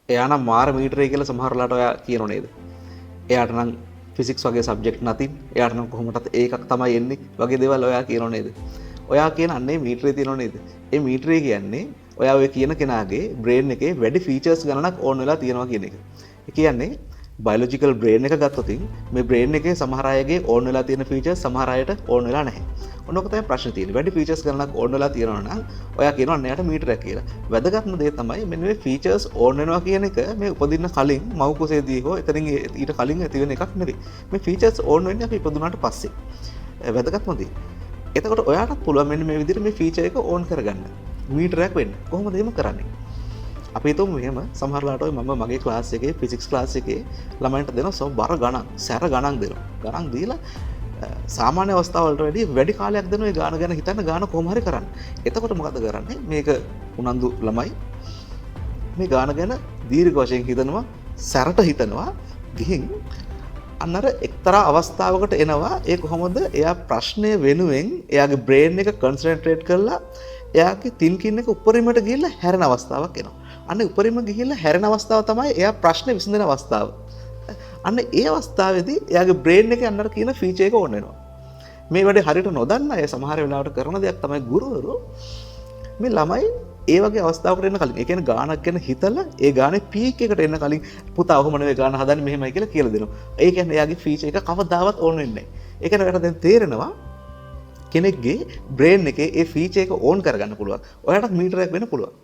එයා නම් මාර මීටරේ කියලා සමහරලාට ඔයා කියනෝ නේද? එයාට නම් ෆිසික්ස් වගේ සබ්ජෙක්ට් නැතිනම් එයාට නම් කොහොමදත් ඒකක් තමයි එන්නේ වගේ දේවල් ඔයා කියනෝ නේද? ඔයා කියන අන්නේ මීටරේ තියෙනව නේද? ඒ මීටරේ කියන්නේ ඔයා ඔය කියන කෙනාගේ බ්‍රේන් එකේ වැඩි ෆීචර්ස් ගණනක් ඕන් වෙලා තියෙනවා කියන එක. ඒ කියන්නේ බයොලොජිකල් බ්‍රේන් එක ගත්තොත් මේ බ්‍රේන් එකේ සමහර අයගේ ඕන් වෙලා තියෙන ෆීචර්ස් සමහර අයට ඕන් වෙලා නැහැ. ඔන්නෝක තමයි ප්‍රශ්නේ තියෙන්නේ. වැඩි ෆීචර්ස් ගණනක් ඕන් වෙලා තියෙනවා නම් ඔයා කියනවා අන්න යාට මීටරයක් කියලා. වැදගත්ම දේ තමයි මෙන්න මේ ෆීචර්ස් ඕන් වෙනවා කියන එක මේ උපදින්න කලින් මව් කුසේදී හෝ එතනින් ඊට කලින් ඇති වෙන එකක් නෙවෙයි. මේ ෆීචර්ස් ඕන් වෙන්නේ අපි ඉපදුනාට පස්සේ. වැදගත්ම දේ. එතකොට ඔයාටත් පුළුවන් මෙන්න මේ විදිහට මේ ෆීචර් එක ඕන් කරගන්න. මීටරයක් වෙන්න. කොහොමද එහෙම කරන්නේ? අපි හිතමු මෙහෙම සමහරලාට ඔය මම මගේ ක්ලාස් එකේ ෆිසික්ස් ක්ලාස් එකේ ළමයින්ට දෙනවා බර ගණන්, සැර ගණන් දෙනවා. ගණන් දීලා සාමාන්‍ය අවස්ථාවලට වැඩි කාලයක් දෙනවා ඒ ගාන ගැන හිතන්න ගාන කොහොම හරි කරන්න. එතකොට මොකද කරන්නේ? මේක උනන්දු ළමයි මේ ගාන ගැන දීර්ඝ වශයෙන් හිතනවා, සැරට හිතනවා, ගිහින් අන්නර එක්තරා අවස්ථාවකට එනවා ඒ කොහොමද එයා ප්‍රශ්නය වෙනුවෙන් එයාගේ බ්‍රේන් එක කන්සන්ට්‍රේට් කරලා එයාගේ තින්කින් එක උඩරිමට ගිහිල්ලා හැරෙන අවස්ථාවක් එනවා. අන්න උඩරිම ගිහිල්ලා හැරෙන අවස්ථාව තමයි එයා ප්‍රශ්නේ විසඳන අවස්ථාව. අන්න ඒ අවස්ථාවේදී එයාගේ බ්‍රේන් එකේ අන්නර කියන ෆීචර් එක ඕන් වෙනවා. මේ වැඩේ හරියට නොදන්න අය සමහර වෙලාවට කරන දෙයක් තමයි ගුරුවරු මේ ළමයි ඒ වගේ අවස්ථාවකට එන්න කලින් ඒ කියන්නේ ගානක් ගැන හිතලා ඒ ගානේ පීක් එකට එන්න කලින් පුතා ඔහොම නෙවෙයි ගාන හදන්නේ මෙහෙමයි කියලා දෙනවා. ඒ කියන්නේ එයාගේ ෆීචර් එක කවදාවත් ඕන් වෙන්නේ නැහැ. ඒ කියන්නේ ඔයාලට දැන් තේරෙනවා කෙනෙක්ගේ බ්‍රේන් එකේ ඒ ෆීචර් එක ඕන් කරගන්න පුළුවන්. ඔයාලට මීටරයක් වෙන්න පුළුවන්.